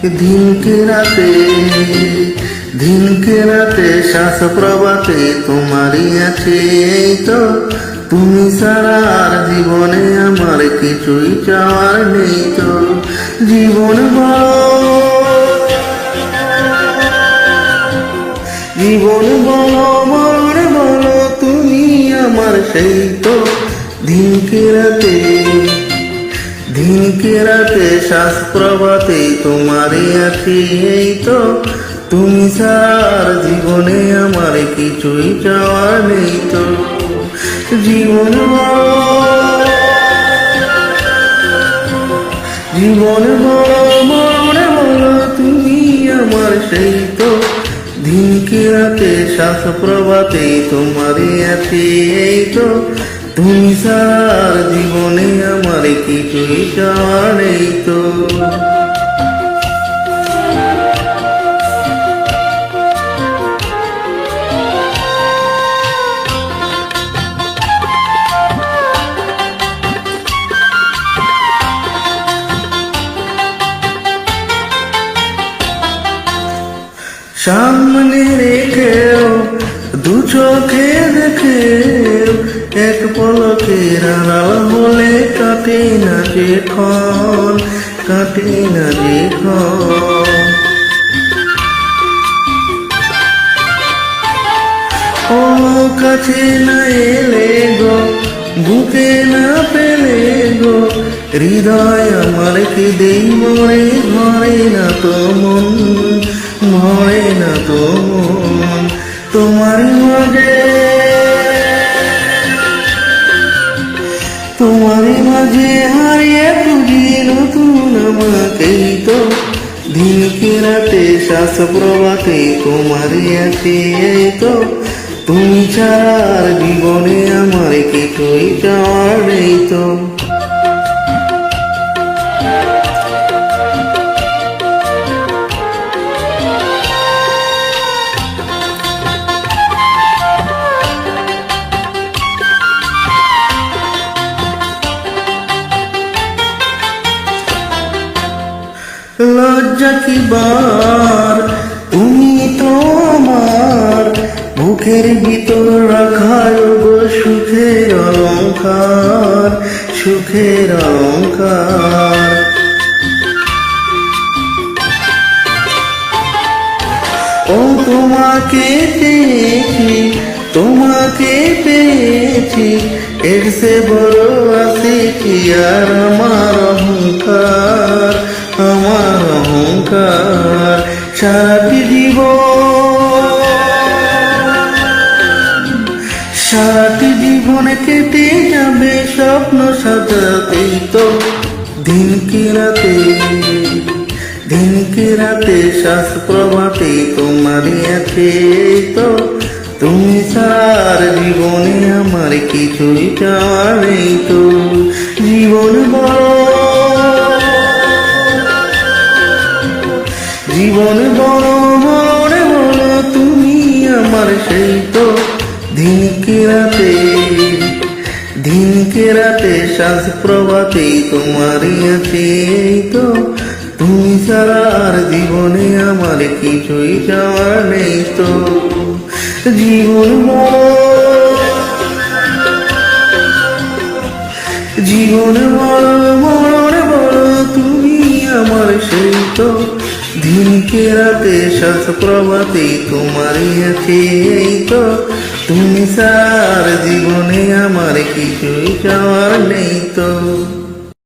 দিনকে রাতে শ্বাস প্রবাতে তোমারই আছে এই তো। তুমি ছাড়া আর জীবনে আমার কিছুই চাওয়ার নেই তো। জীবন বলো মরণ বলো তুমি আমার সেই তো। দিনকে রাতে শ্বাস প্রবাতে তোমারই আছি এই তো। তুমি ছাড়া জীবনে আমার কিছুই চাওয়ার নেই তো। জীবন বলো মরণ বলো তুমি আমার সেই তো। দিনকে রাতে শ্বাস প্রবাতে তোমারই আছি এই তো। তুমি ছাড়া জীবনে আমার কিছুই চাওয়ার নেই তো। সামনে রেখেও দু চোখে দেখেও এক পলকের আড়াল হলে কাটে না যে ক্ষণ। ও কাছে না এলে গো, বুকে না পেলে গো, হৃদয় আমার কি দেই মরে, মরে না তো মন। তোমারই মাঝে হারিয়ে খুঁজি নতুন আমাকেই তো। দিনকে রাতে শ্বাস প্রবাতে তোমারই আছে এই তো। তুমি ছাড়া জীবনে আমার কিছুই চাওয়ার নেই তো। লজ্জা কি বার তুমি তো আমার বুকের ভিতর রাখার গো সুখের অলংকার। ও তোমাকে পেয়েছি এর সে বড় আছে কি আর আমার অহংকার। সারাটি জীবন কেটে যাবে স্বপ্ন সাজাতেই তো। দিনকে রাতে শ্বাস প্রবাতে তোমারই আছে তো। তুমি ছাড়া জীবনে আমার কিছুই চাওয়ার নেই তো। জীবন বলো মরণ বলো তুমি আমার সেই তো। দিনকে রাতে শ্বাস প্রবাতে তোমারই আছে এই তো। তুমি ছাড়া জীবনে আমার কিছুই চাওয়ার নেই তো। জীবন বলো মরণ বলো তুমি আমার সেই তো। দিনকে রাতে শ্বাস প্রবাতে তোমারই আছে এই তো। তুমি ছাড়া জীবনে আমার কিছুই চাওয়ার নেই তো।